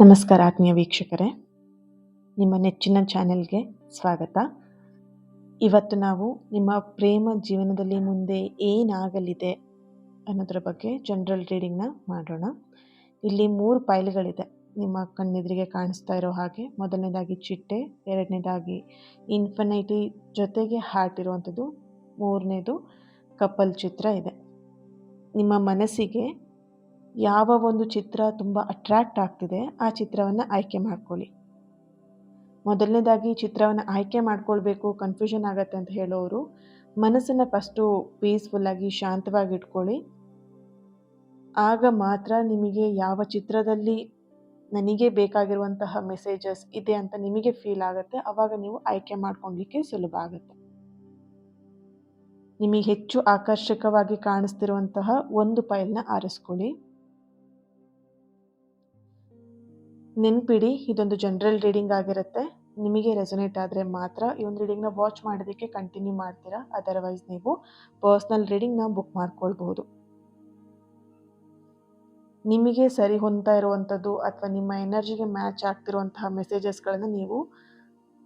ನಮಸ್ಕಾರ ಆತ್ಮೀಯ ವೀಕ್ಷಕರೇ, ನಿಮ್ಮ ನೆಚ್ಚಿನ ಚಾನೆಲ್ಗೆ ಸ್ವಾಗತ. ಇವತ್ತು ನಾವು ನಿಮ್ಮ ಪ್ರೇಮ ಜೀವನದಲ್ಲಿ ಮುಂದೆ ಏನಾಗಲಿದೆ ಅನ್ನೋದ್ರ ಬಗ್ಗೆ ಜನರಲ್ ರೀಡಿಂಗ್ನ ಮಾಡೋಣ. ಇಲ್ಲಿ 3 ಫೈಲ್ಗಳಿದೆ ನಿಮ್ಮ ಕಣ್ಣೆದುರಿಗೆ ಕಾಣಿಸ್ತಾ ಇರೋ ಹಾಗೆ. ಮೊದಲನೇದಾಗಿ ಚಿಟ್ಟೆ, ಎರಡನೇದಾಗಿ ಇನ್ಫಿನಿಟಿ ಜೊತೆಗೆ ಹಾರ್ಟ್ ಇರುವಂಥದ್ದು, ಮೂರನೇದು ಕಪಲ್ ಚಿತ್ರ ಇದೆ. ನಿಮ್ಮ ಮನಸ್ಸಿಗೆ ಯಾವ ಒಂದು ಚಿತ್ರ ತುಂಬ ಅಟ್ರ್ಯಾಕ್ಟ್ ಆಗ್ತಿದೆ ಆ ಚಿತ್ರವನ್ನು ಆಯ್ಕೆ ಮಾಡ್ಕೊಳ್ಳಿ. ಮೊದಲನೇದಾಗಿ ಚಿತ್ರವನ್ನು ಆಯ್ಕೆ ಮಾಡ್ಕೊಳ್ಬೇಕು, ಕನ್ಫ್ಯೂಷನ್ ಆಗತ್ತೆ ಅಂತ ಹೇಳೋರು ಮನಸ್ಸನ್ನು ಫಸ್ಟು ಪೀಸ್ಫುಲ್ಲಾಗಿ ಶಾಂತವಾಗಿ ಇಟ್ಕೊಳ್ಳಿ. ಆಗ ಮಾತ್ರ ನಿಮಗೆ ಯಾವ ಚಿತ್ರದಲ್ಲಿ ನನಗೆ ಬೇಕಾಗಿರುವಂತಹ ಮೆಸೇಜಸ್ ಇದೆ ಅಂತ ನಿಮಗೆ ಫೀಲ್ ಆಗುತ್ತೆ. ಆವಾಗ ನೀವು ಆಯ್ಕೆ ಮಾಡ್ಕೊಳ್ಲಿಕ್ಕೆ ಸುಲಭ ಆಗುತ್ತೆ. ನಿಮಗೆ ಹೆಚ್ಚು ಆಕರ್ಷಕವಾಗಿ ಕಾಣಿಸ್ತಿರುವಂತಹ ಒಂದು ಫೈಲ್ನ ಆರಿಸ್ಕೊಳ್ಳಿ. ನೆನ್ಪಿಡಿ, ಇದೊಂದು ಜನರಲ್ ರೀಡಿಂಗ್ ಆಗಿರುತ್ತೆ. ನಿಮಗೆ ರೆಸೊನೇಟ್ ಆದರೆ ಮಾತ್ರ ಈ ಒಂದು ರೀಡಿಂಗ್ನ ವಾಚ್ ಮಾಡೋದಕ್ಕೆ ಕಂಟಿನ್ಯೂ ಮಾಡ್ತೀರಾ. ಅದರ್ವೈಸ್ ನೀವು ಪರ್ಸ್ನಲ್ ರೀಡಿಂಗ್ನ ಬುಕ್ ಮಾಡ್ಕೊಳ್ಬಹುದು. ನಿಮಗೆ ಸರಿ ಹೊಂದ್ತಾ ಇರುವಂಥದ್ದು ಅಥವಾ ನಿಮ್ಮ ಎನರ್ಜಿಗೆ ಮ್ಯಾಚ್ ಆಗ್ತಿರುವಂತಹ ಮೆಸೇಜಸ್ಗಳನ್ನು ನೀವು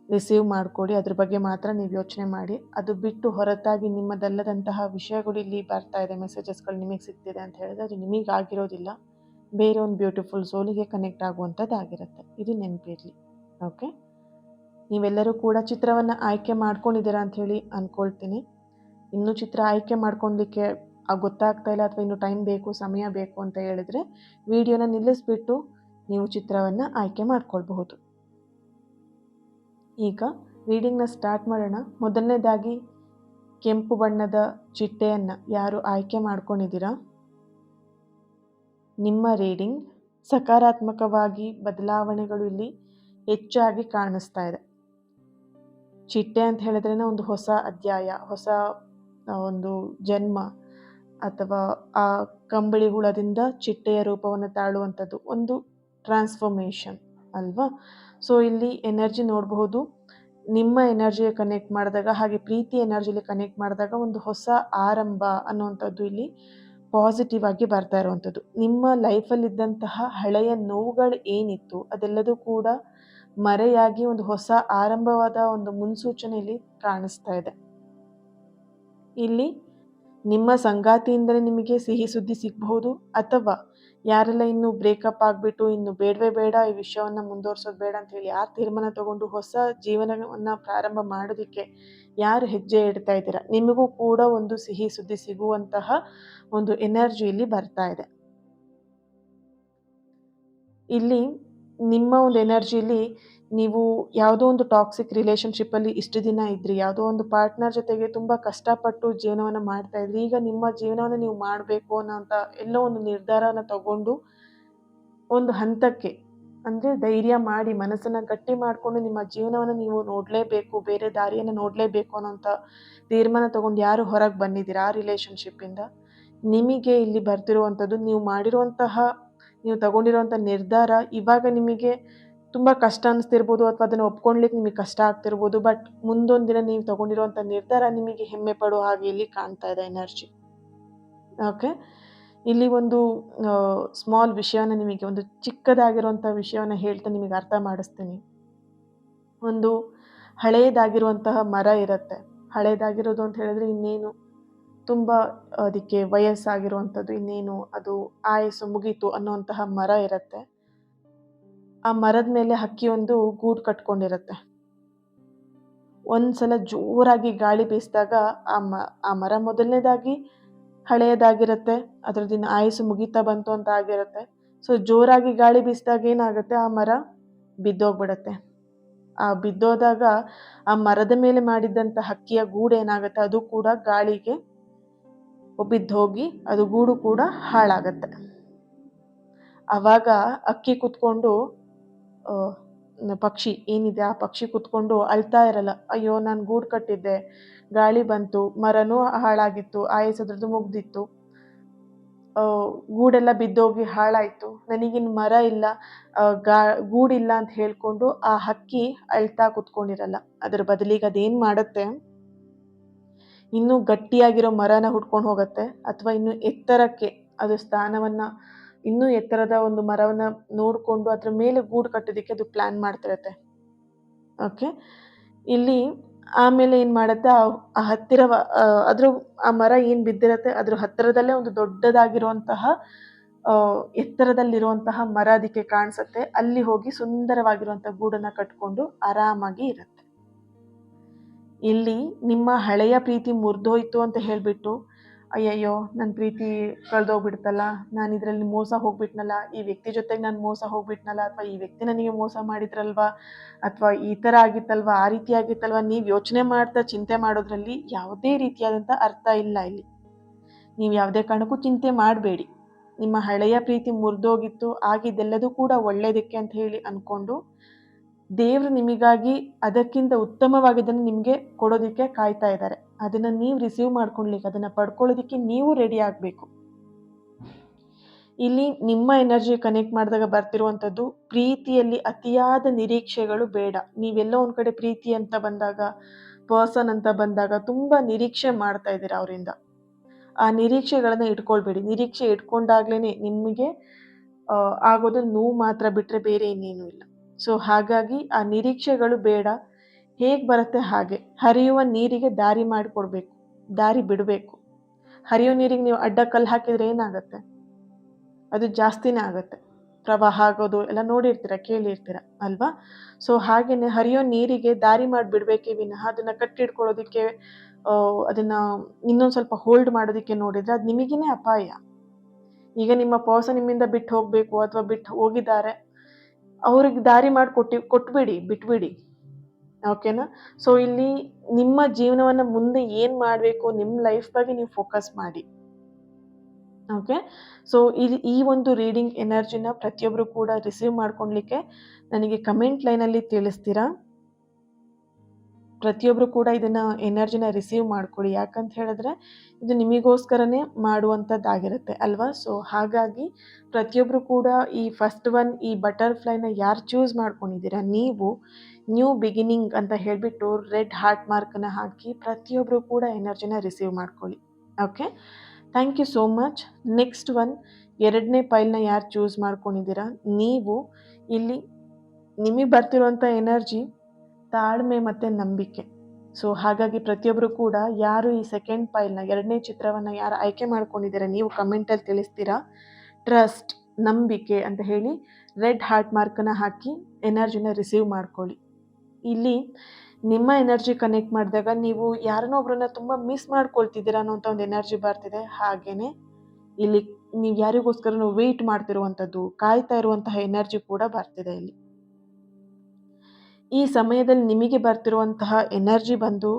ರಿಸೀವ್ ಮಾಡಿಕೊಡಿ. ಅದ್ರ ಬಗ್ಗೆ ಮಾತ್ರ ನೀವು ಯೋಚನೆ ಮಾಡಿ. ಅದು ಬಿಟ್ಟು ಹೊರತಾಗಿ ನಿಮ್ಮದಲ್ಲದಂತಹ ವಿಷಯಗಳು ಇಲ್ಲಿ ಬರ್ತಾ ಇದೆ, ಮೆಸೇಜಸ್ಗಳು ನಿಮಗೆ ಸಿಗ್ತಿದೆ ಅಂತ ಹೇಳಿದ್ರೆ ಅದು ನಿಮಗಾಗಿರೋದಿಲ್ಲ, ಬೇರೆ ಒಂದು ಬ್ಯೂಟಿಫುಲ್ ಸೋಲಿಗೆ ಕನೆಕ್ಟ್ ಆಗುವಂಥದ್ದಾಗಿರುತ್ತೆ. ಇದು ನೆನಪಿರಲಿ. ಓಕೆ, ನೀವೆಲ್ಲರೂ ಕೂಡ ಚಿತ್ರವನ್ನು ಆಯ್ಕೆ ಮಾಡ್ಕೊಂಡಿದ್ದೀರಾ ಅಂತ ಹೇಳಿ ಅಂದ್ಕೊಳ್ತೀನಿ. ಇನ್ನೂ ಚಿತ್ರ ಆಯ್ಕೆ ಮಾಡ್ಕೊಳ್ಲಿಕ್ಕೆ ಗೊತ್ತಾಗ್ತಾ ಇಲ್ಲ ಅಥವಾ ಇನ್ನೂ ಟೈಮ್ ಬೇಕು, ಸಮಯ ಬೇಕು ಅಂತ ಹೇಳಿದರೆ ವಿಡಿಯೋನ ನಿಲ್ಲಿಸ್ಬಿಟ್ಟು ನೀವು ಚಿತ್ರವನ್ನು ಆಯ್ಕೆ ಮಾಡ್ಕೊಳ್ಬಹುದು. ಈಗ ರೀಡಿಂಗ್ನ ಸ್ಟಾರ್ಟ್ ಮಾಡೋಣ. ಮೊದಲನೇದಾಗಿ ಕೆಂಪು ಬಣ್ಣದ ಚಿಟ್ಟೆಯನ್ನು ಯಾರು ಆಯ್ಕೆ ಮಾಡ್ಕೊಂಡಿದ್ದೀರಾ, ನಿಮ್ಮ ರೀಡಿಂಗ್ ಸಕಾರಾತ್ಮಕವಾಗಿ ಬದಲಾವಣೆಗಳು ಇಲ್ಲಿ ಹೆಚ್ಚಾಗಿ ಕಾಣಿಸ್ತಾ ಇದೆ. ಚಿಟ್ಟೆ ಅಂತ ಹೇಳಿದ್ರೇ ಒಂದು ಹೊಸ ಅಧ್ಯಾಯ, ಹೊಸ ಒಂದು ಜನ್ಮ, ಅಥವಾ ಆ ಕಂಬಳಿ ಹುಳದಿಂದ ಚಿಟ್ಟೆಯ ರೂಪವನ್ನು ತಾಳುವಂಥದ್ದು ಒಂದು ಟ್ರಾನ್ಸ್ಫಾರ್ಮೇಷನ್ ಅಲ್ವಾ. ಸೊ ಇಲ್ಲಿ ಎನರ್ಜಿ ನೋಡಬಹುದು. ನಿಮ್ಮ ಎನರ್ಜಿಗೆ ಕನೆಕ್ಟ್ ಮಾಡಿದಾಗ, ಹಾಗೆ ಪ್ರೀತಿ ಎನರ್ಜಿಲಿ ಕನೆಕ್ಟ್ ಮಾಡಿದಾಗ ಒಂದು ಹೊಸ ಆರಂಭ ಅನ್ನುವಂಥದ್ದು ಇಲ್ಲಿ ಪಾಸಿಟಿವ್ ಆಗಿ ಬರ್ತಾ ಇರುವಂಥದ್ದು. ನಿಮ್ಮ ಲೈಫಲ್ಲಿದ್ದಂತಹ ಹಳೆಯ ನೋವುಗಳು ಏನಿತ್ತು ಅದೆಲ್ಲದೂ ಕೂಡ ಮರೆಯಾಗಿ ಒಂದು ಹೊಸ ಆರಂಭವಾದ ಒಂದು ಮುನ್ಸೂಚನೆಯಲ್ಲಿ ಕಾಣಿಸ್ತಾ ಇದೆ. ಇಲ್ಲಿ ನಿಮ್ಮ ಸಂಗಾತಿಯಿಂದಲೇ ನಿಮಗೆ ಸಿಹಿ ಸುದ್ದಿ ಸಿಗಬಹುದು, ಅಥವಾ ಯಾರೆಲ್ಲ ಇನ್ನು ಬ್ರೇಕಪ್ ಆಗಿಬಿಟ್ಟು ಇನ್ನು ಬೇಡವೇ ಬೇಡ, ಈ ವಿಷಯವನ್ನು ಮುಂದುವರ್ಸೋದು ಬೇಡ ಅಂತ ಹೇಳಿ ಯಾರು ತೀರ್ಮಾನ ತಗೊಂಡು ಹೊಸ ಜೀವನವನ್ನು ಪ್ರಾರಂಭ ಮಾಡೋದಕ್ಕೆ ಯಾರು ಹೆಜ್ಜೆ ಇಡ್ತಾ ಇದ್ದೀರಾ, ನಿಮಗೂ ಕೂಡ ಒಂದು ಸಿಹಿ ಸುದ್ದಿ ಸಿಗುವಂತಹ ಒಂದು ಎನರ್ಜಿ ಇಲ್ಲಿ ಬರ್ತಾ ಇದೆ. ಇಲ್ಲಿ ನಿಮ್ಮ ಒಂದು ಎನರ್ಜಿಲಿ ನೀವು ಯಾವುದೋ ಒಂದು ಟಾಕ್ಸಿಕ್ ರಿಲೇಷನ್ಶಿಪ್ಪಲ್ಲಿ ಇಷ್ಟು ದಿನ ಇದ್ರಿ, ಯಾವುದೋ ಒಂದು ಪಾರ್ಟ್ನರ್ ಜೊತೆಗೆ ತುಂಬ ಕಷ್ಟಪಟ್ಟು ಜೀವನವನ್ನು ಮಾಡ್ತಾ ಇದ್ರಿ. ಈಗ ನಿಮ್ಮ ಜೀವನವನ್ನು ನೀವು ಮಾಡಬೇಕು ಅನ್ನೋಂಥ ಎಲ್ಲೋ ಒಂದು ನಿರ್ಧಾರನ ತಗೊಂಡು ಒಂದು ಹಂತಕ್ಕೆ, ಅಂದರೆ ಧೈರ್ಯ ಮಾಡಿ ಮನಸ್ಸನ್ನು ಗಟ್ಟಿ ಮಾಡಿಕೊಂಡು ನಿಮ್ಮ ಜೀವನವನ್ನು ನೀವು ನೋಡಲೇಬೇಕು, ಬೇರೆ ದಾರಿಯನ್ನು ನೋಡಲೇಬೇಕು ಅನ್ನೋಂಥ ತೀರ್ಮಾನ ತಗೊಂಡು ಯಾರು ಹೊರಗೆ ಬಂದಿದ್ದೀರಾ ಆ ರಿಲೇಷನ್ಶಿಪ್ಪಿಂದ, ನಿಮಗೆ ಇಲ್ಲಿ ಬರ್ತಿರುವಂಥದ್ದು ನೀವು ತಗೊಂಡಿರುವಂಥ ನಿರ್ಧಾರ ಇವಾಗ ನಿಮಗೆ ತುಂಬ ಕಷ್ಟ ಅನ್ನಿಸ್ತಿರ್ಬೋದು, ಅಥವಾ ಅದನ್ನು ಒಪ್ಕೊಳ್ಲಿಕ್ಕೆ ನಿಮಗೆ ಕಷ್ಟ ಆಗ್ತಿರ್ಬೋದು. ಬಟ್ ಮುಂದೊಂದು ದಿನ ನೀವು ತಗೊಂಡಿರುವಂಥ ನಿರ್ಧಾರ ನಿಮಗೆ ಹೆಮ್ಮೆ ಪಡೋ ಹಾಗೆ ಇಲ್ಲಿ ಕಾಣ್ತಾ ಇದೆ ಎನರ್ಜಿ. ಓಕೆ, ಇಲ್ಲಿ ಒಂದು ಸ್ಮಾಲ್ ವಿಷಯನ, ನಿಮಗೆ ಒಂದು ಚಿಕ್ಕದಾಗಿರುವಂಥ ವಿಷಯವನ್ನು ಹೇಳ್ತಾ ನಿಮಗೆ ಅರ್ಥ ಮಾಡಿಸ್ತೀನಿ. ಒಂದು ಹಳೆಯದಾಗಿರುವಂತಹ ಮರ ಇರುತ್ತೆ. ಹಳೆಯದಾಗಿರೋದು ಅಂತ ಹೇಳಿದ್ರೆ ಇನ್ನೇನು ತುಂಬ ಅದಕ್ಕೆ ವಯಸ್ಸಾಗಿರುವಂಥದ್ದು, ಇನ್ನೇನು ಅದು ಆಯಸ್ಸು ಮುಗೀತು ಅನ್ನುವಂತಹ ಮರ ಇರುತ್ತೆ. ಆ ಮರದ ಮೇಲೆ ಹಕ್ಕಿ ಒಂದು ಗೂಡು ಕಟ್ಕೊಂಡಿರುತ್ತೆ. ಒಂದ್ಸಲ ಜೋರಾಗಿ ಗಾಳಿ ಬೀಸಿದಾಗ ಆ ಮರ ಮೊದಲನೇದಾಗಿ ಹಳೆಯದಾಗಿರುತ್ತೆ, ಅದರದಿನ ಆಯಸ್ಸು ಮುಗೀತಾ ಬಂತು ಅಂತ ಆಗಿರುತ್ತೆ. ಸೊ ಜೋರಾಗಿ ಗಾಳಿ ಬೀಸಿದಾಗ ಏನಾಗುತ್ತೆ, ಆ ಮರ ಬಿದ್ದೋಗ್ಬಿಡತ್ತೆ. ಆ ಬಿದ್ದೋದಾಗ ಆ ಮರದ ಮೇಲೆ ಮಾಡಿದ್ದಂಥ ಹಕ್ಕಿಯ ಗೂಡು ಏನಾಗುತ್ತೆ, ಅದು ಕೂಡ ಗಾಳಿಗೆ ಬಿದ್ದೋಗಿ ಅದು ಗೂಡು ಕೂಡ ಹಾಳಾಗತ್ತೆ. ಆವಾಗ ಅಕ್ಕಿ ಕುತ್ಕೊಂಡು ಪಕ್ಷಿ ಏನಿದೆ ಆ ಪಕ್ಷಿ ಕುತ್ಕೊಂಡು ಅಳ್ತಾ ಇರಲ್ಲ, ಅಯ್ಯೋ ನಾನು ಗೂಡು ಕಟ್ಟಿದ್ದೆ, ಗಾಳಿ ಬಂತು, ಮರನೂ ಹಾಳಾಗಿತ್ತು, ಆಯಸ್ಸದ್ರದ್ದು ಮುಗ್ದಿತ್ತು, ಗೂಡೆಲ್ಲ ಬಿದ್ದೋಗಿ ಹಾಳಾಯಿತು, ನನಗಿನ್ನು ಮರ ಇಲ್ಲ, ಗೂಡಿಲ್ಲ ಅಂತ ಹೇಳ್ಕೊಂಡು ಆ ಹಕ್ಕಿ ಅಳ್ತಾ ಕುತ್ಕೊಂಡಿರಲ್ಲ. ಅದರ ಬದಲಿಗೆ ಅದೇನು ಮಾಡುತ್ತೆ, ಇನ್ನೂ ಗಟ್ಟಿಯಾಗಿರೋ ಮರನ ಹುಡ್ಕೊಂಡು ಹೋಗುತ್ತೆ, ಅಥವಾ ಇನ್ನು ಎತ್ತರಕ್ಕೆ ಅದು ಸ್ಥಾನವನ್ನು ಇನ್ನೂ ಎತ್ತರದ ಒಂದು ಮರವನ್ನ ನೋಡ್ಕೊಂಡು ಅದ್ರ ಮೇಲೆ ಗೂಡು ಕಟ್ಟೋದಕ್ಕೆ ಅದು ಪ್ಲಾನ್ ಮಾಡ್ತಿರತ್ತೆ. ಓಕೆ. ಇಲ್ಲಿ ಆಮೇಲೆ ಏನ್ ಮಾಡತ್ತೆ, ಆ ಹತ್ತಿರವ ಅದ್ರ ಆ ಮರ ಏನ್ ಬಿದ್ದಿರತ್ತೆ ಅದ್ರ ಹತ್ತಿರದಲ್ಲೇ ಒಂದು ದೊಡ್ಡದಾಗಿರುವಂತಹ ಎತ್ತರದಲ್ಲಿರುವಂತಹ ಮರ ಅದಕ್ಕೆ ಕಾಣಿಸತ್ತೆ. ಅಲ್ಲಿ ಹೋಗಿ ಸುಂದರವಾಗಿರುವಂತಹ ಗೂಡನ್ನ ಕಟ್ಕೊಂಡು ಆರಾಮಾಗಿ ಇರತ್ತೆ. ಇಲ್ಲಿ ನಿಮ್ಮ ಹಳೆಯ ಪ್ರೀತಿ ಮುರಿದೋಯ್ತು ಅಂತ ಹೇಳ್ಬಿಟ್ಟು, ಅಯ್ಯಯ್ಯೋ ನನ್ನ ಪ್ರೀತಿ ಕಳೆದೋಗ್ಬಿಡ್ತಲ್ಲ, ನಾನು ಇದರಲ್ಲಿ ಮೋಸ ಹೋಗ್ಬಿಟ್ನಲ್ಲ, ಈ ವ್ಯಕ್ತಿ ಜೊತೆಗೆ ನಾನು ಮೋಸ ಹೋಗ್ಬಿಟ್ನಲ್ಲ, ಅಥವಾ ಈ ವ್ಯಕ್ತಿ ನನಗೆ ಮೋಸ ಮಾಡಿದ್ರಲ್ವಾ, ಅಥವಾ ಈ ಥರ ಆಗಿತ್ತಲ್ವಾ, ಆ ರೀತಿ ಆಗಿತ್ತಲ್ವಾ, ನೀವು ಯೋಚನೆ ಮಾಡ್ತಾ ಚಿಂತೆ ಮಾಡೋದ್ರಲ್ಲಿ ಯಾವುದೇ ರೀತಿಯಾದಂಥ ಅರ್ಥ ಇಲ್ಲ ಇಲ್ಲಿ. ನೀವು ಯಾವುದೇ ಕಾರಣಕ್ಕೂ ಚಿಂತೆ ಮಾಡಬೇಡಿ. ನಿಮ್ಮ ಹಳೆಯ ಪ್ರೀತಿ ಮುರಿದೋಗಿತ್ತು, ಆಗಿದ್ದೆಲ್ಲದೂ ಕೂಡ ಒಳ್ಳೆಯದಕ್ಕೆ ಅಂತ ಹೇಳಿ ಅಂದ್ಕೊಂಡು, ದೇವರು ನಿಮಗಾಗಿ ಅದಕ್ಕಿಂತ ಉತ್ತಮವಾಗಿದ್ದನ್ನು ನಿಮಗೆ ಕೊಡೋದಕ್ಕೆ ಕಾಯ್ತಾ ಇದ್ದಾರೆ. ಅದನ್ನು ನೀವು ರಿಸೀವ್ ಮಾಡ್ಕೊಳ್ಲಿಕ್ಕೆ, ಅದನ್ನು ಪಡ್ಕೊಳ್ಳೋದಕ್ಕೆ ನೀವು ರೆಡಿ ಆಗಬೇಕು. ಇಲ್ಲಿ ನಿಮ್ಮ ಎನರ್ಜಿ ಕನೆಕ್ಟ್ ಮಾಡಿದಾಗ ಬರ್ತಿರುವಂಥದ್ದು, ಪ್ರೀತಿಯಲ್ಲಿ ಅತಿಯಾದ ನಿರೀಕ್ಷೆಗಳು ಬೇಡ. ನೀವೆಲ್ಲೋ ಒಂದು ಕಡೆ ಪ್ರೀತಿ ಅಂತ ಬಂದಾಗ, ಪರ್ಸನ್ ಅಂತ ಬಂದಾಗ ತುಂಬ ನಿರೀಕ್ಷೆ ಮಾಡ್ತಾ ಇದ್ದೀರಾ ಅವರಿಂದ. ಆ ನಿರೀಕ್ಷೆಗಳನ್ನ ಇಟ್ಕೊಳ್ಬೇಡಿ. ನಿರೀಕ್ಷೆ ಇಟ್ಕೊಂಡಾಗ್ಲೇ ನಿಮಗೆ ಆಗೋದು ನೋವು ಮಾತ್ರ ಬಿಟ್ಟರೆ ಬೇರೆ ಇನ್ನೇನು ಇಲ್ಲ. ಸೊ ಹಾಗಾಗಿ ಆ ನಿರೀಕ್ಷೆಗಳು ಬೇಡ. ಹೇಗೆ ಬರುತ್ತೆ ಹಾಗೆ ಹರಿಯುವ ನೀರಿಗೆ ದಾರಿ ಮಾಡಿಕೊಡ್ಬೇಕು, ದಾರಿ ಬಿಡಬೇಕು. ಹರಿಯೋ ನೀರಿಗೆ ನೀವು ಅಡ್ಡ ಕಲ್ಲು ಹಾಕಿದ್ರೆ ಏನಾಗುತ್ತೆ? ಅದು ಜಾಸ್ತಿನೇ ಆಗುತ್ತೆ. ಪ್ರವಾಹ ಆಗೋದು ಎಲ್ಲ ನೋಡಿರ್ತೀರ, ಕೇಳಿರ್ತೀರ ಅಲ್ವಾ? ಸೊ ಹಾಗೇನೆ ಹರಿಯೋ ನೀರಿಗೆ ದಾರಿ ಮಾಡಿ ಬಿಡಬೇಕೇ ವಿನಃ ಅದನ್ನು ಕಟ್ಟಿಡ್ಕೊಳ್ಳೋದಕ್ಕೆ, ಅದನ್ನು ಇನ್ನೊಂದು ಸ್ವಲ್ಪ ಹೋಲ್ಡ್ ಮಾಡೋದಕ್ಕೆ ನೋಡಿದರೆ ಅದು ನಿಮಗೇನೆ ಅಪಾಯ. ಈಗ ನಿಮ್ಮ ಪರ್ಸನ್ ನಿಮ್ಮಿಂದ ಬಿಟ್ಟು ಹೋಗಬೇಕು ಅಥವಾ ಬಿಟ್ಟು ಹೋಗಿದ್ದಾರೆ, ಅವ್ರಿಗೆ ದಾರಿ ಮಾಡಿ ಕೊಟ್ಬಿಡಿ, ಬಿಟ್ಬಿಡಿ. ಓಕೆನಾ? ಸೊ ಇಲ್ಲಿ ನಿಮ್ಮ ಜೀವನವನ್ನು ಮುಂದೆ ಏನು ಮಾಡಬೇಕು, ನಿಮ್ಮ ಲೈಫ್ ಬಗ್ಗೆ ನೀವು ಫೋಕಸ್ ಮಾಡಿ. ಓಕೆ. ಸೊ ಈ ಒಂದು ರೀಡಿಂಗ್ ಎನರ್ಜಿನ ಪ್ರತಿಯೊಬ್ಬರು ಕೂಡ ರಿಸೀವ್ ಮಾಡ್ಕೊಳ್ಲಿಕ್ಕೆ ನನಗೆ ಕಮೆಂಟ್ ಲೈನಲ್ಲಿ ತಿಳಿಸ್ತೀರಾ? ಪ್ರತಿಯೊಬ್ಬರು ಕೂಡ ಇದನ್ನ ಎನರ್ಜಿನ ರಿಸೀವ್ ಮಾಡ್ಕೊಳ್ಳಿ. ಯಾಕಂತ ಹೇಳಿದ್ರೆ ಇದು ನಿಮಗೋಸ್ಕರನೇ ಮಾಡುವಂಥದ್ದಾಗಿರುತ್ತೆ ಅಲ್ವಾ? ಸೊ ಹಾಗಾಗಿ ಪ್ರತಿಯೊಬ್ಬರು ಕೂಡ ಈ ಫಸ್ಟ್ ಒನ್, ಈ ಬಟರ್ಫ್ಲೈನ ಯಾರು ಚೂಸ್ ಮಾಡ್ಕೊಂಡಿದ್ದೀರಾ, ನೀವು ನ್ಯೂ ಬಿಗಿನಿಂಗ್ ಅಂತ ಹೇಳಿಬಿಟ್ಟು ರೆಡ್ ಹಾರ್ಟ್ ಮಾರ್ಕನ್ನ ಹಾಕಿ ಪ್ರತಿಯೊಬ್ಬರು ಕೂಡ ಎನರ್ಜಿನ ರಿಸೀವ್ ಮಾಡ್ಕೊಳ್ಳಿ. Okay. Thank you so much. Next one, 2ನೇ ಪೈಲ್ನ ಯಾರು ಚೂಸ್ ಮಾಡ್ಕೊಂಡಿದ್ದೀರಾ, ನೀವು ಇಲ್ಲಿ ನಿಮಗೆ ಬರ್ತಿರುವಂಥ ಎನರ್ಜಿ ತಾಳ್ಮೆ ಮತ್ತು ನಂಬಿಕೆ. ಸೊ ಹಾಗಾಗಿ ಪ್ರತಿಯೊಬ್ಬರು ಕೂಡ ಯಾರು ಈ ಸೆಕೆಂಡ್ ಪೈಲ್ನ 2ನೇ ಚಿತ್ರವನ್ನು ಯಾರು ಆಯ್ಕೆ ಮಾಡ್ಕೊಂಡಿದ್ದೀರಾ, ನೀವು ಕಮೆಂಟಲ್ಲಿ ತಿಳಿಸ್ತೀರಾ. ಟ್ರಸ್ಟ್, ನಂಬಿಕೆ ಅಂತ ಹೇಳಿ ರೆಡ್ ಹಾರ್ಟ್ ಮಾರ್ಕನ್ನು ಹಾಕಿ ಎನರ್ಜಿನ ರಿಸೀವ್ ಮಾಡ್ಕೊಳ್ಳಿ. ಇಲ್ಲಿ ನಿಮ್ಮ ಎನರ್ಜಿ ಕನೆಕ್ಟ್ ಮಾಡಿದಾಗ ನೀವು ಯಾರನ್ನೋ ಒಬ್ರನ್ನ ತುಂಬ ಮಿಸ್ ಮಾಡ್ಕೊಳ್ತಿದ್ದೀರಾ ಅನ್ನೋಂಥ ಒಂದು ಎನರ್ಜಿ ಬರ್ತಿದೆ. ಹಾಗೇನೆ ಇಲ್ಲಿ ನೀವು ಯಾರಿಗೋಸ್ಕರ ವೆಯ್ಟ್ ಮಾಡ್ತಿರುವಂಥದ್ದು, ಕಾಯ್ತಾ ಇರುವಂತಹ ಎನರ್ಜಿ ಕೂಡ ಬರ್ತಿದೆ ಇಲ್ಲಿ. ಈ ಸಮಯದಲ್ಲಿ ನಿಮಗೆ ಬರ್ತಿರುವಂತಹ ಎನರ್ಜಿ ಬಂದು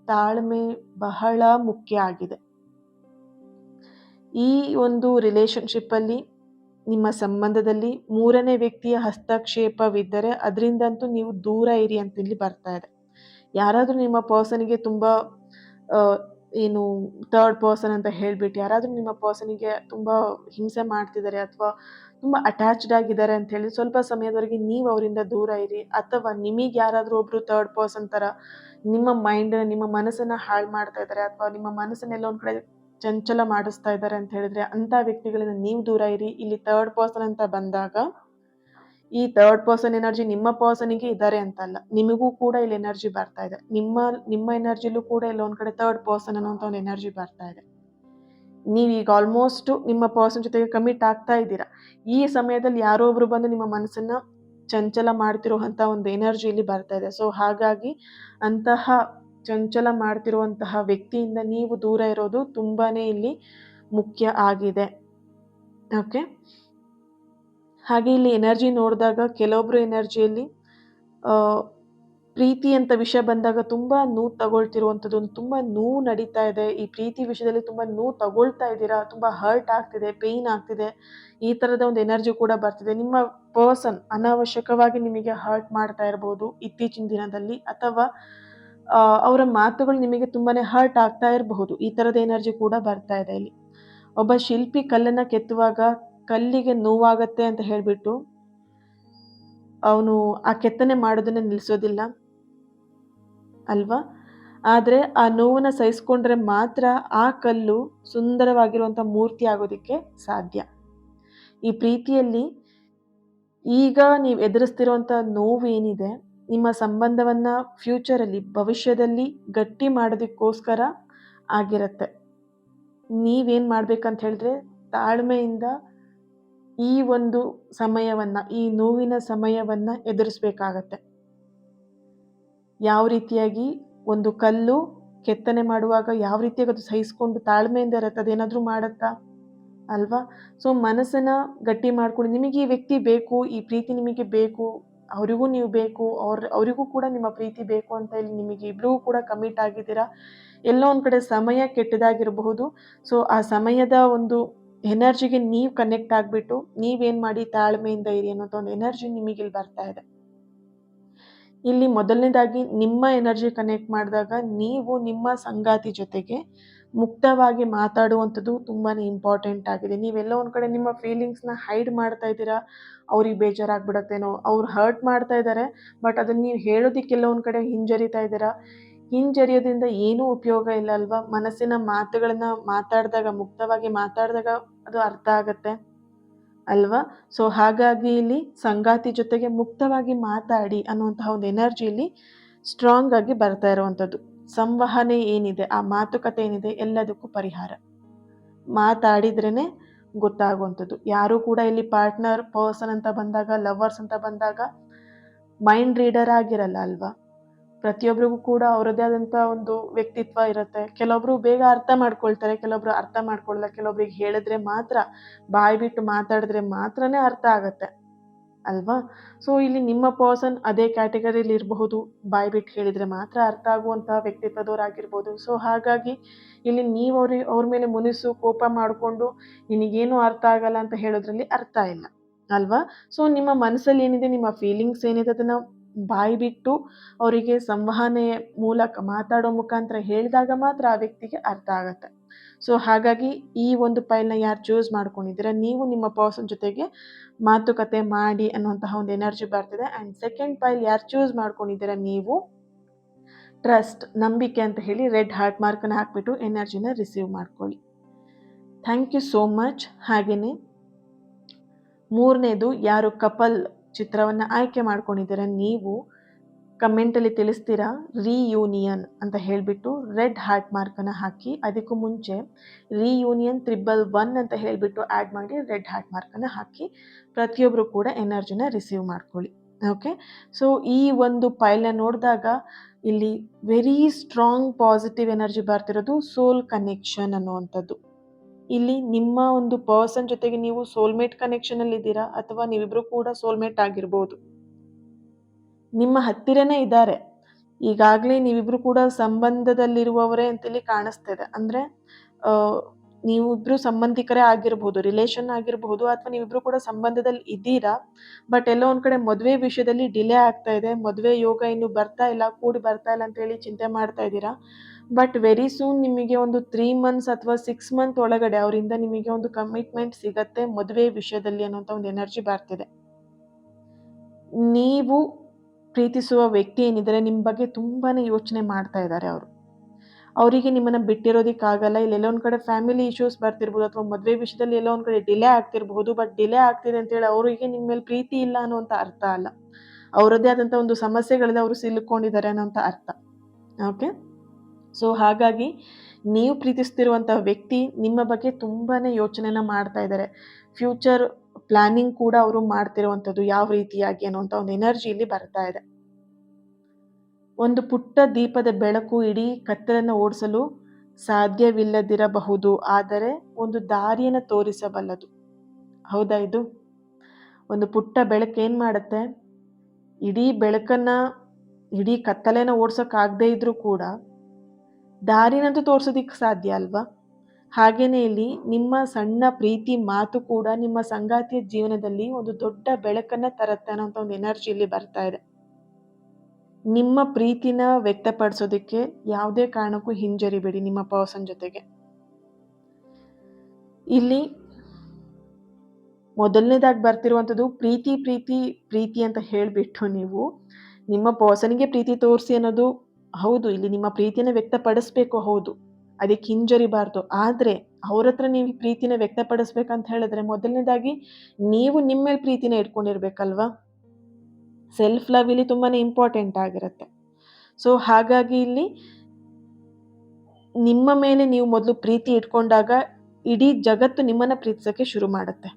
ತಾಳ್ಮೆ ಬಹಳ ಮುಖ್ಯ ಆಗಿದೆ. ಈ ಒಂದು ರಿಲೇಶನ್ಶಿಪ್ಪಲ್ಲಿ, ನಿಮ್ಮ ಸಂಬಂಧದಲ್ಲಿ 3ನೇ ವ್ಯಕ್ತಿಯ ಹಸ್ತಕ್ಷೇಪವಿದ್ದರೆ ಅದರಿಂದಂತೂ ನೀವು ದೂರ ಇರಿ ಅಂತ ಇಲ್ಲಿ ಬರ್ತಾ ಇದೆ. ಯಾರಾದರೂ ನಿಮ್ಮ ಪರ್ಸನ್ಗೆ ತುಂಬ ಏನು ಥರ್ಡ್ ಪರ್ಸನ್ ಅಂತ ಹೇಳಿಬಿಟ್ಟು ಯಾರಾದರೂ ನಿಮ್ಮ ಪರ್ಸನಿಗೆ ತುಂಬ ಹಿಂಸೆ ಮಾಡ್ತಿದ್ದಾರೆ ಅಥವಾ ತುಂಬ ಅಟ್ಯಾಚ್ಡ್ ಆಗಿದ್ದಾರೆ ಅಂತ ಹೇಳಿ ಸ್ವಲ್ಪ ಸಮಯದವರೆಗೆ ನೀವು ಅವರಿಂದ ದೂರ ಇರಿ. ಅಥವಾ ನಿಮಗೆ ಯಾರಾದರೂ ಒಬ್ಬರು ಥರ್ಡ್ ಪರ್ಸನ್ ಥರ ನಿಮ್ಮ ನಿಮ್ಮ ಮನಸ್ಸನ್ನು ಹಾಳು ಮಾಡ್ತಾ ಇದ್ದಾರೆ ಅಥವಾ ನಿಮ್ಮ ಮನಸ್ಸನ್ನೆಲ್ಲ ಒಂದು ಕಡೆ ಚಂಚಲ ಮಾಡಿಸ್ತಾ ಇದ್ದಾರೆ ಅಂತ ಹೇಳಿದ್ರೆ ಅಂಥ ವ್ಯಕ್ತಿಗಳಿಂದ ನೀವು ದೂರ ಇರಿ. ಇಲ್ಲಿ ಥರ್ಡ್ ಪರ್ಸನ್ ಅಂತ ಬಂದಾಗ ಈ ಥರ್ಡ್ ಪರ್ಸನ್ ಎನರ್ಜಿ ನಿಮ್ಮ ಪರ್ಸನಿಗೆ ಇದ್ದಾರೆ ಅಂತಲ್ಲ, ನಿಮಗೂ ಕೂಡ ಇಲ್ಲಿ ಎನರ್ಜಿ ಬರ್ತಾ ಇದೆ. ನಿಮ್ಮ ಎನರ್ಜಿಲೂ ಕೂಡ ಇಲ್ಲ ಒಂದು ಕಡೆ ಥರ್ಡ್ ಪರ್ಸನ್ ಅನ್ನೋಂಥ ಒಂದು ಎನರ್ಜಿ ಬರ್ತಾ ಇದೆ. ನೀವೀಗ ಆಲ್ಮೋಸ್ಟ್ ನಿಮ್ಮ ಪರ್ಸನ್ ಜೊತೆಗೆ ಕಮಿಟ್ ಆಗ್ತಾ ಇದ್ದೀರಾ. ಈ ಸಮಯದಲ್ಲಿ ಯಾರೋ ಒಬ್ರು ಬಂದು ನಿಮ್ಮ ಮನಸ್ಸನ್ನ ಚಂಚಲ ಮಾಡ್ತಿರುವಂಥ ಒಂದು ಎನರ್ಜಿ ಇಲ್ಲಿ ಬರ್ತಾ ಇದೆ. ಸೊ ಹಾಗಾಗಿ ಅಂತಹ ಚಂಚಲ ಮಾಡ್ತಿರುವಂತಹ ವ್ಯಕ್ತಿಯಿಂದ ನೀವು ದೂರ ಇರೋದು ತುಂಬಾನೇ ಇಲ್ಲಿ ಮುಖ್ಯ ಆಗಿದೆ. ಓಕೆ. ಹಾಗೆ ಇಲ್ಲಿ ಎನರ್ಜಿ ನೋಡಿದಾಗ ಕೆಲವೊಬ್ರು ಎನರ್ಜಿಯಲ್ಲಿ ಪ್ರೀತಿ ಅಂತ ವಿಷಯ ಬಂದಾಗ ತುಂಬ ನೋವು ತಗೊಳ್ತಿರುವಂಥದ್ದು, ತುಂಬ ನೋವು ನಡೀತಾ ಇದೆ. ಈ ಪ್ರೀತಿ ವಿಷಯದಲ್ಲಿ ತುಂಬ ನೋವು ತಗೊಳ್ತಾ ಇದ್ದೀರಾ, ತುಂಬ ಹರ್ಟ್ ಆಗ್ತಿದೆ, ಪೇಯ್ನ್ ಆಗ್ತಿದೆ. ಈ ಥರದ ಒಂದು ಎನರ್ಜಿ ಕೂಡ ಬರ್ತಿದೆ. ನಿಮ್ಮ ಪರ್ಸನ್ ಅನಾವಶ್ಯಕವಾಗಿ ನಿಮಗೆ ಹರ್ಟ್ ಮಾಡ್ತಾ ಇರ್ಬೋದು ಇತ್ತೀಚಿನ ದಿನದಲ್ಲಿ, ಅಥವಾ ಅವರ ಮಾತುಗಳು ನಿಮಗೆ ತುಂಬಾ ಹರ್ಟ್ ಆಗ್ತಾ ಇರಬಹುದು. ಈ ಥರದ ಎನರ್ಜಿ ಕೂಡ ಬರ್ತಾ ಇದೆ ಇಲ್ಲಿ. ಒಬ್ಬ ಶಿಲ್ಪಿ ಕಲ್ಲನ್ನು ಕೆತ್ತುವಾಗ ಕಲ್ಲಿಗೆ ನೋವಾಗತ್ತೆ ಅಂತ ಹೇಳಿಬಿಟ್ಟು ಅವನು ಆ ಕೆತ್ತನೆ ಮಾಡೋದನ್ನ ನಿಲ್ಲಿಸೋದಿಲ್ಲ ಅಲ್ವಾ? ಆದರೆ ಆ ನೋವನ್ನು ಸಹಿಸ್ಕೊಂಡ್ರೆ ಮಾತ್ರ ಆ ಕಲ್ಲು ಸುಂದರವಾಗಿರುವಂಥ ಮೂರ್ತಿ ಆಗೋದಕ್ಕೆ ಸಾಧ್ಯ. ಈ ಪ್ರೀತಿಯಲ್ಲಿ ಈಗ ನೀವು ಎದುರಿಸ್ತಿರುವಂಥ ನೋವು ಏನಿದೆ, ನಿಮ್ಮ ಸಂಬಂಧವನ್ನ ಫ್ಯೂಚರಲ್ಲಿ ಭವಿಷ್ಯದಲ್ಲಿ ಗಟ್ಟಿ ಮಾಡೋದಕ್ಕೋಸ್ಕರ ಆಗಿರತ್ತೆ. ನೀವೇನ್ ಮಾಡ್ಬೇಕಂತ ಹೇಳಿದ್ರೆ ತಾಳ್ಮೆಯಿಂದ ಈ ಒಂದು ಸಮಯವನ್ನ, ಈ ನೋವಿನ ಸಮಯವನ್ನ ಎದುರಿಸ್ಬೇಕಾಗತ್ತೆ. ಯಾವ ರೀತಿಯಾಗಿ ಒಂದು ಕಲ್ಲು ಕೆತ್ತನೆ ಮಾಡುವಾಗ ಯಾವ ರೀತಿಯಾಗಿ ಅದು ಸಹಿಸ್ಕೊಂಡು ತಾಳ್ಮೆಯಿಂದ ಇರತ್ತೆ, ಅದೇನಾದ್ರೂ ಮಾಡತ್ತಾ? ಅಲ್ವಾ? ಸೊ ಮನಸ್ಸನ್ನ ಗಟ್ಟಿ ಮಾಡ್ಕೊಂಡು ನಿಮಗೆ ಈ ವ್ಯಕ್ತಿ ಬೇಕು, ಈ ಪ್ರೀತಿ ನಿಮಗೆ ಬೇಕು, ಅವರಿಗೂ ನೀವು ಬೇಕು, ಅವರಿಗೂ ಕೂಡ ನಿಮ್ಮ ಪ್ರೀತಿ ಬೇಕು ಅಂತ ಹೇಳಿ ನಿಮಗೆ ಇಬ್ರಿಗೂ ಕೂಡ ಕಮಿಟ್ ಆಗಿದ್ದೀರಾ. ಎಲ್ಲೋ ಒಂದ್ ಕಡೆ ಸಮಯ ಕೆಟ್ಟದಾಗಿರಬಹುದು. ಸೊ ಆ ಸಮಯದ ಒಂದು ಎನರ್ಜಿಗೆ ನೀವು ಕನೆಕ್ಟ್ ಆಗ್ಬಿಟ್ಟು ನೀವೇನ್ ಮಾಡಿ ತಾಳ್ಮೆಯಿಂದ ಇರಿ ಅನ್ನೋಂಥ ಒಂದು ಎನರ್ಜಿ ನಿಮಗೆ ಇಲ್ಲಿ ಬರ್ತಾ ಇದೆ. ಇಲ್ಲಿ ಮೊದಲನೇದಾಗಿ ನಿಮ್ಮ ಎನರ್ಜಿ ಕನೆಕ್ಟ್ ಮಾಡಿದಾಗ ನೀವು ನಿಮ್ಮ ಸಂಗಾತಿ ಜೊತೆಗೆ ಮುಕ್ತವಾಗಿ ಮಾತಾಡುವಂಥದ್ದು ತುಂಬಾನೇ ಇಂಪಾರ್ಟೆಂಟ್ ಆಗಿದೆ. ನೀವೆಲ್ಲೋ ಒಂದ್ ಕಡೆ ನಿಮ್ಮ ಫೀಲಿಂಗ್ಸ್ನ ಹೈಡ್ ಮಾಡ್ತಾ ಇದ್ದೀರಾ, ಅವ್ರಿಗೆ ಬೇಜಾರಾಗ್ಬಿಡತ್ತೇನೋ, ಅವ್ರು ಹರ್ಟ್ ಮಾಡ್ತಾ ಇದ್ದಾರೆ, ಬಟ್ ಅದನ್ನ ನೀವು ಹೇಳೋದಿಕ್ಕೆಲ್ಲ ಒಂದ್ ಕಡೆ ಹಿಂಜರಿತಾ ಇದ್ದೀರಾ. ಹಿಂಜರಿಯೋದ್ರಿಂದ ಏನೂ ಉಪಯೋಗ ಇಲ್ಲ ಅಲ್ವಾ? ಮನಸ್ಸಿನ ಮಾತುಗಳನ್ನ ಮಾತಾಡಿದಾಗ, ಮುಕ್ತವಾಗಿ ಮಾತಾಡಿದಾಗ ಅದು ಅರ್ಥ ಆಗತ್ತೆ ಅಲ್ವಾ? ಸೊ ಹಾಗಾಗಿ ಇಲ್ಲಿ ಸಂಗಾತಿ ಜೊತೆಗೆ ಮುಕ್ತವಾಗಿ ಮಾತಾಡಿ ಅನ್ನುವಂತಹ ಒಂದು ಎನರ್ಜಿ ಇಲ್ಲಿ ಸ್ಟ್ರಾಂಗ್ ಆಗಿ ಬರ್ತಾ ಇರುವಂಥದ್ದು. ಸಂವಹನೆ ಏನಿದೆ, ಆ ಮಾತುಕತೆ ಏನಿದೆ, ಎಲ್ಲದಕ್ಕೂ ಪರಿಹಾರ ಮಾತಾಡಿದ್ರೇನೆ ಗೊತ್ತಾಗುವಂಥದ್ದು. ಯಾರು ಕೂಡ ಇಲ್ಲಿ ಪಾರ್ಟ್ನರ್, ಪರ್ಸನ್ ಅಂತ ಬಂದಾಗ, ಲವರ್ಸ್ ಅಂತ ಬಂದಾಗ ಮೈಂಡ್ ರೀಡರ್ ಆಗಿರಲ್ಲ ಅಲ್ವಾ? ಪ್ರತಿಯೊಬ್ಬರಿಗೂ ಕೂಡ ಅವರದೇ ಆದಂಥ ಒಂದು ವ್ಯಕ್ತಿತ್ವ ಇರುತ್ತೆ. ಕೆಲವೊಬ್ರು ಬೇಗ ಅರ್ಥ ಮಾಡ್ಕೊಳ್ತಾರೆ, ಕೆಲವೊಬ್ರು ಅರ್ಥ ಮಾಡ್ಕೊಳ್ಳಲ್ಲ. ಕೆಲವೊಬ್ರಿಗೆ ಹೇಳಿದ್ರೆ ಮಾತ್ರ, ಬಾಯಿ ಬಿಟ್ಟು ಮಾತಾಡಿದ್ರೆ ಮಾತ್ರನೇ ಅರ್ಥ ಆಗತ್ತೆ ಅಲ್ವಾ? ಸೊ ಇಲ್ಲಿ ನಿಮ್ಮ ಪರ್ಸನ್ ಅದೇ ಕ್ಯಾಟಗರಿಲಿ ಇರಬಹುದು, ಬಾಯಿ ಬಿಟ್ಟು ಹೇಳಿದ್ರೆ ಮಾತ್ರ ಅರ್ಥ ಆಗುವಂತಹ ವ್ಯಕ್ತಿತ್ವದವರಾಗಿರ್ಬೋದು. ಸೊ ಹಾಗಾಗಿ ಇಲ್ಲಿ ನೀವು ಅವ್ರ ಮೇಲೆ ಮುನಿಸು ಕೋಪ ಮಾಡಿಕೊಂಡು ನಿನಗೇನು ಅರ್ಥ ಆಗಲ್ಲ ಅಂತ ಹೇಳೋದ್ರಲ್ಲಿ ಅರ್ಥ ಇಲ್ಲ ಅಲ್ವಾ? ಸೊ ನಿಮ್ಮ ಮನಸ್ಸಲ್ಲಿ ಏನಿದೆ, ನಿಮ್ಮ ಫೀಲಿಂಗ್ಸ್ ಏನಿದೆ, ಅದನ್ನ ಬಾಯಿ ಬಿಟ್ಟು ಅವರಿಗೆ ಸಂವಹನೆ ಮೂಲಕ ಮಾತಾಡೋ ಮುಖಾಂತರ ಹೇಳಿದಾಗ ಮಾತ್ರ ಆ ವ್ಯಕ್ತಿಗೆ ಅರ್ಥ ಆಗತ್ತೆ. ಸೊ ಹಾಗಾಗಿ ಈ ಒಂದು ಫೈಲ್ನ ಯಾರು ಚೂಸ್ ಮಾಡ್ಕೊಂಡಿದ್ದೀರಾ, ನೀವು ನಿಮ್ಮ ಪರ್ಸನ್ ಜೊತೆಗೆ ಮಾತುಕತೆ ಮಾಡಿ ಅನ್ನುವಂತಹ ಒಂದು ಎನರ್ಜಿ ಬರ್ತಿದೆ. ಆ್ಯಂಡ್ ಸೆಕೆಂಡ್ ಫೈಲ್ ಯಾರು ಚೂಸ್ ಮಾಡ್ಕೊಂಡಿದ್ದೀರಾ, ನೀವು ಟ್ರಸ್ಟ್, ನಂಬಿಕೆ ಅಂತ ಹೇಳಿ ರೆಡ್ ಹಾರ್ಟ್ ಮಾರ್ಕನ್ನು ಹಾಕ್ಬಿಟ್ಟು ಎನರ್ಜಿನ ರಿಸೀವ್ ಮಾಡ್ಕೊಳ್ಳಿ. Thank you so much. ಹಾಗೆಯೇ ಮೂರನೇದು, ಯಾರು ಕಪಲ್ ಚಿತ್ರವನ್ನು ಆಯ್ಕೆ ಮಾಡ್ಕೊಂಡಿದ್ದೀರಾ, ನೀವು ಕಮೆಂಟಲ್ಲಿ ತಿಳಿಸ್ತೀರಾ ರಿಯೂನಿಯನ್ ಅಂತ ಹೇಳಿಬಿಟ್ಟು ರೆಡ್ ಹಾರ್ಟ್ ಮಾರ್ಕನ್ನು ಹಾಕಿ. ಅದಕ್ಕೂ ಮುಂಚೆ ರಿಯೂನಿಯನ್ 111 ಅಂತ ಹೇಳಿಬಿಟ್ಟು ಆ್ಯಡ್ ಮಾಡಿ ರೆಡ್ ಹಾರ್ಟ್ ಮಾರ್ಕನ್ನು ಹಾಕಿ. ಪ್ರತಿಯೊಬ್ಬರು ಕೂಡ ಎನರ್ಜಿನ ರಿಸೀವ್ ಮಾಡ್ಕೊಳ್ಳಿ. ಓಕೆ, ಸೊ ಈ ಒಂದು ಫೈಲ್ನ ನೋಡಿದಾಗ ಇಲ್ಲಿ ವೆರಿ ಸ್ಟ್ರಾಂಗ್ ಪಾಸಿಟಿವ್ ಎನರ್ಜಿ ಬರ್ತಿರೋದು ಸೋಲ್ ಕನೆಕ್ಷನ್ ಅನ್ನುವಂಥದ್ದು. ಇಲ್ಲಿ ನಿಮ್ಮ ಒಂದು ಪರ್ಸನ್ ಜೊತೆಗೆ ನೀವು ಸೋಲ್ಮೇಟ್ ಕನೆಕ್ಷನಲ್ಲಿ ಇದ್ದೀರಾ, ಅಥವಾ ನೀವಿಬ್ರು ಕೂಡ ಸೋಲ್ಮೇಟ್ ಆಗಿರ್ಬೋದು. ನಿಮ್ಮ ಹತ್ತಿರನೇ ಇದ್ದಾರೆ, ಈಗಾಗಲೇ ನೀವಿಬ್ರು ಕೂಡ ಸಂಬಂಧದಲ್ಲಿರುವವರೇ ಅಂತೇಳಿ ಕಾಣಿಸ್ತಿದೆ. ಅಂದರೆ ನೀವಿಬ್ರು ಸಂಬಂಧಿಕರೇ ಆಗಿರ್ಬೋದು, ರಿಲೇಷನ್ ಆಗಿರಬಹುದು, ಅಥವಾ ನೀವಿಬ್ರು ಕೂಡ ಸಂಬಂಧದಲ್ಲಿ ಇದ್ದೀರಾ. ಬಟ್ ಎಲ್ಲೋ ಒಂದು ಕಡೆ ಮದುವೆ ವಿಷಯದಲ್ಲಿ ಡಿಲೇ ಆಗ್ತಾ ಇದೆ, ಮದುವೆ ಯೋಗ ಇನ್ನೂ ಬರ್ತಾ ಇಲ್ಲ, ಕೂಡಿ ಬರ್ತಾ ಇಲ್ಲ ಅಂತೇಳಿ ಚಿಂತೆ ಮಾಡ್ತಾ ಇದ್ದೀರಾ. ಬಟ್ ವೆರಿ ಸೂನ್ ನಿಮಗೆ ಒಂದು 3 ಮಂತ್ಸ್ ಅಥವಾ 6 ಮಂತ್ ಒಳಗಡೆ ಅವರಿಂದ ನಿಮಗೆ ಒಂದು ಕಮಿಟ್ಮೆಂಟ್ ಸಿಗತ್ತೆ ಮದುವೆ ವಿಷಯದಲ್ಲಿ ಅನ್ನೋಂಥ ಒಂದು ಎನರ್ಜಿ ಬರ್ತಿದೆ. ನೀವು ಪ್ರೀತಿಸುವ ವ್ಯಕ್ತಿ ಏನಿದ್ದಾರೆ ನಿಮ್ಮ ಬಗ್ಗೆ ತುಂಬಾನೇ ಯೋಚನೆ ಮಾಡ್ತಾ ಇದ್ದಾರೆ. ಅವರಿಗೆ ನಿಮ್ಮನ್ನ ಬಿಟ್ಟಿರೋದಕ್ಕಾಗಲ್ಲ. ಇಲ್ಲೆಲ್ಲೋ ಒಂದು ಕಡೆ ಫ್ಯಾಮಿಲಿ ಇಶ್ಯೂಸ್ ಬರ್ತಿರ್ಬೋದು, ಅಥವಾ ಮದುವೆ ವಿಷಯದಲ್ಲಿ ಎಲ್ಲೋ ಒಂದು ಕಡೆ ಡಿಲೇ ಆಗ್ತಿರ್ಬಹುದು. ಬಟ್ ಡಿಲೇ ಆಗ್ತಿದೆ ಅಂತೇಳಿ ಅವರಿಗೆ ನಿಮ್ಮ ಮೇಲೆ ಪ್ರೀತಿ ಇಲ್ಲ ಅನ್ನೋಂಥ ಅರ್ಥ ಅಲ್ಲ. ಅವರದ್ದೇ ಆದಂಥ ಒಂದು ಸಮಸ್ಯೆಗಳಿಂದ ಅವರು ಸಿಲುಕೊಂಡಿದ್ದಾರೆ ಅನ್ನೋಂಥ ಅರ್ಥ. ಓಕೆ, ಸೊ ಹಾಗಾಗಿ ನೀವು ಪ್ರೀತಿಸ್ತಿರುವಂಥ ವ್ಯಕ್ತಿ ನಿಮ್ಮ ಬಗ್ಗೆ ತುಂಬಾನೇ ಯೋಚನೆನ ಮಾಡ್ತಾ ಇದ್ದಾರೆ. ಫ್ಯೂಚರ್ ಪ್ಲಾನಿಂಗ್ ಕೂಡ ಅವರು ಮಾಡ್ತಿರುವಂಥದ್ದು ಯಾವ ರೀತಿಯಾಗಿ ಅನ್ನುವಂಥ ಒಂದು ಎನರ್ಜಿ ಇಲ್ಲಿ ಬರ್ತಾ ಇದೆ. ಒಂದು ಪುಟ್ಟ ದೀಪದ ಬೆಳಕು ಇಡೀ ಕತ್ತಲನ್ನು ಓಡಿಸಲು ಸಾಧ್ಯವಿಲ್ಲದಿರಬಹುದು, ಆದರೆ ಒಂದು ದಾರಿಯನ್ನು ತೋರಿಸಬಲ್ಲದು. ಹೌದಾ? ಇದು ಒಂದು ಪುಟ್ಟ ಬೆಳಕು ಏನು ಮಾಡುತ್ತೆ, ಇಡೀ ಬೆಳಕನ್ನ, ಇಡೀ ಕತ್ತಲೆನ ಓಡ್ಸೋಕ್ಕಾಗದೇ ಇದ್ರೂ ಕೂಡ ದಾರಿನಂತೂ ತೋರಿಸೋದಿಕ್ಕೆ ಸಾಧ್ಯ ಅಲ್ವಾ? ಹಾಗೇನೆ ಇಲ್ಲಿ ನಿಮ್ಮ ಸಣ್ಣ ಪ್ರೀತಿ ಮಾತು ಕೂಡ ನಿಮ್ಮ ಸಂಗಾತಿಯ ಜೀವನದಲ್ಲಿ ಒಂದು ದೊಡ್ಡ ಬೆಳಕನ್ನ ತರುತ್ತೆ ಅನ್ನೋಂಥ ಒಂದು ಎನರ್ಜಿ ಇಲ್ಲಿ ಬರ್ತಾ ಇದೆ. ನಿಮ್ಮ ಪ್ರೀತಿನ ವ್ಯಕ್ತಪಡಿಸೋದಕ್ಕೆ ಯಾವುದೇ ಕಾರಣಕ್ಕೂ ಹಿಂಜರಿಬೇಡಿ ನಿಮ್ಮ ಪರ್ಸನ್ ಜೊತೆಗೆ. ಇಲ್ಲಿ ಮೊದಲನೇದಾಗಿ ಬರ್ತಿರುವಂಥದ್ದು ಪ್ರೀತಿ ಪ್ರೀತಿ ಪ್ರೀತಿ ಅಂತ ಹೇಳಿಬಿಟ್ಟು ನೀವು ನಿಮ್ಮ ಪರ್ಸನ್ಗೆ ಪ್ರೀತಿ ತೋರಿಸಿ ಅನ್ನೋದು ಹೌದು. ಇಲ್ಲಿ ನಿಮ್ಮ ಪ್ರೀತಿನ ವ್ಯಕ್ತಪಡಿಸ್ಬೇಕು, ಹೌದು, ಅದಕ್ಕೆ ಹಿಂಜರಿಬಾರ್ದು. ಆದರೆ ಅವ್ರ ಹತ್ರ ನೀವು ಈ ಪ್ರೀತಿನ ವ್ಯಕ್ತಪಡಿಸ್ಬೇಕಂತ ಹೇಳಿದ್ರೆ ಮೊದಲನೇದಾಗಿ ನೀವು ನಿಮ್ಮ ಮೇಲೆ ಪ್ರೀತಿನ ಇಟ್ಕೊಂಡಿರ್ಬೇಕಲ್ವಾ? ಸೆಲ್ಫ್ ಲವ್ ಇಲ್ಲಿ ತುಂಬಾ ಇಂಪಾರ್ಟೆಂಟ್ ಆಗಿರುತ್ತೆ. ಸೊ ಹಾಗಾಗಿ ಇಲ್ಲಿ ನಿಮ್ಮ ಮೇಲೆ ನೀವು ಮೊದಲು ಪ್ರೀತಿ ಇಟ್ಕೊಂಡಾಗ ಇಡೀ ಜಗತ್ತು ನಿಮ್ಮನ್ನು ಪ್ರೀತಿಸೋಕ್ಕೆ ಶುರು ಮಾಡುತ್ತೆ.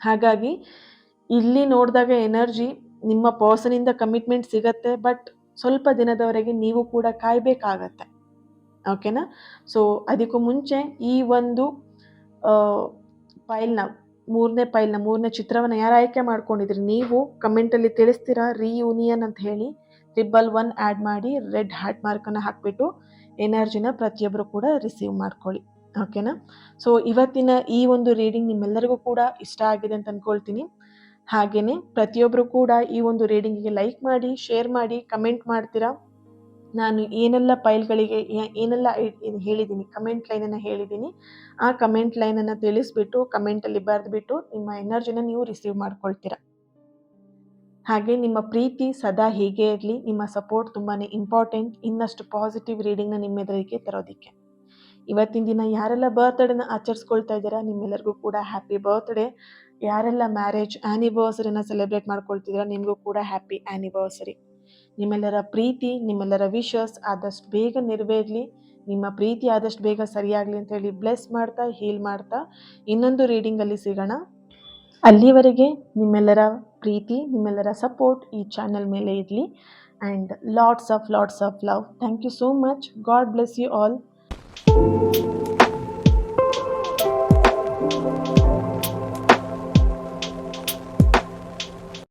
ಹಾಗಾಗಿ ಇಲ್ಲಿ ನೋಡಿದಾಗ ಎನರ್ಜಿ ನಿಮ್ಮ ಪರ್ಸನಿಂದ ಕಮಿಟ್ಮೆಂಟ್ ಸಿಗತ್ತೆ, ಬಟ್ ಸ್ವಲ್ಪ ದಿನದವರೆಗೆ ನೀವು ಕೂಡ ಕಾಯಬೇಕಾಗತ್ತೆ. ಓಕೆನಾ? ಸೊ ಅದಕ್ಕೂ ಮುಂಚೆ ಈ ಒಂದು ಫೈಲ್ನ ಮೂರನೇ ಚಿತ್ರವನ್ನು ಯಾರು ಆಯ್ಕೆ ಮಾಡ್ಕೊಂಡಿದ್ರಿ ನೀವು ಕಮೆಂಟಲ್ಲಿ ತಿಳಿಸ್ತೀರಾ ರಿಯೂನಿಯನ್ ಅಂತ ಹೇಳಿ 111 ಆ್ಯಡ್ ಮಾಡಿ ರೆಡ್ ಹಾರ್ಟ್ ಮಾರ್ಕನ್ನು ಹಾಕಿಬಿಟ್ಟು ಎನರ್ಜಿನ ಪ್ರತಿಯೊಬ್ಬರು ಕೂಡ ರಿಸೀವ್ ಮಾಡ್ಕೊಳ್ಳಿ. ಓಕೆನಾ? ಸೊ ಇವತ್ತಿನ ಈ ಒಂದು ರೀಡಿಂಗ್ ನಿಮ್ಮೆಲ್ಲರಿಗೂ ಕೂಡ ಇಷ್ಟ ಆಗಿದೆ ಅಂತ ಅಂದ್ಕೊಳ್ತೀನಿ. ಹಾಗೆಯೇ ಪ್ರತಿಯೊಬ್ಬರು ಕೂಡ ಈ ಒಂದು ರೀಡಿಂಗಿಗೆ ಲೈಕ್ ಮಾಡಿ, ಶೇರ್ ಮಾಡಿ, ಕಮೆಂಟ್ ಮಾಡ್ತೀರಾ. ನಾನು ಏನೆಲ್ಲ ಫೈಲ್ಗಳಿಗೆ ಏನೆಲ್ಲ ಹೇಳಿದ್ದೀನಿ, ಕಮೆಂಟ್ ಲೈನನ್ನು ಹೇಳಿದ್ದೀನಿ, ಆ ಕಮೆಂಟ್ ಲೈನನ್ನು ತಿಳಿಸ್ಬಿಟ್ಟು ಕಮೆಂಟಲ್ಲಿ ಬರೆದ್ಬಿಟ್ಟು ನಿಮ್ಮ ಎನರ್ಜಿನ ನೀವು ರಿಸೀವ್ ಮಾಡ್ಕೊಳ್ತೀರಾ. ಹಾಗೆ ನಿಮ್ಮ ಪ್ರೀತಿ ಸದಾ ಹೀಗೆ ಇರಲಿ. ನಿಮ್ಮ ಸಪೋರ್ಟ್ ತುಂಬಾ ಇಂಪಾರ್ಟೆಂಟ್ ಇನ್ನಷ್ಟು ಪಾಸಿಟಿವ್ ರೀಡಿಂಗ್ನ ನಿಮ್ಮ ಎದುರಿಗೆ ತರೋದಕ್ಕೆ. ಇವತ್ತಿನ ದಿನ ಯಾರೆಲ್ಲ ಬರ್ತ್ಡೇನ ಆಚರಿಸ್ಕೊಳ್ತಾ ಇದ್ದೀರಾ ನಿಮ್ಮೆಲ್ಲರಿಗೂ ಕೂಡ ಹ್ಯಾಪಿ ಬರ್ತ್ಡೇ. ಯಾರೆಲ್ಲ ಮ್ಯಾರೇಜ್ ಆ್ಯನಿವರ್ಸರಿನ ಸೆಲೆಬ್ರೇಟ್ ಮಾಡ್ಕೊಳ್ತಿದ್ದೀರಾ ನಿಮಗೂ ಕೂಡ ಹ್ಯಾಪಿ ಆ್ಯನಿವರ್ಸರಿ. ನಿಮ್ಮೆಲ್ಲರ ಪ್ರೀತಿ, ನಿಮ್ಮೆಲ್ಲರ ವಿಶಸ್ ಆದಷ್ಟು ಬೇಗ ನೆರವೇರಲಿ. ನಿಮ್ಮ ಪ್ರೀತಿ ಆದಷ್ಟು ಬೇಗ ಸರಿಯಾಗಲಿ ಅಂತ ಹೇಳಿ ಬ್ಲೆಸ್ ಮಾಡ್ತಾ, ಹೀಲ್ ಮಾಡ್ತಾ ಇನ್ನೊಂದು ರೀಡಿಂಗಲ್ಲಿ ಸಿಗೋಣ. ಅಲ್ಲಿವರೆಗೆ ನಿಮ್ಮೆಲ್ಲರ ಪ್ರೀತಿ, ನಿಮ್ಮೆಲ್ಲರ ಸಪೋರ್ಟ್ ಈ ಚಾನಲ್ ಮೇಲೆ ಇರಲಿ. And lots of love. Thank you so much. God bless you all.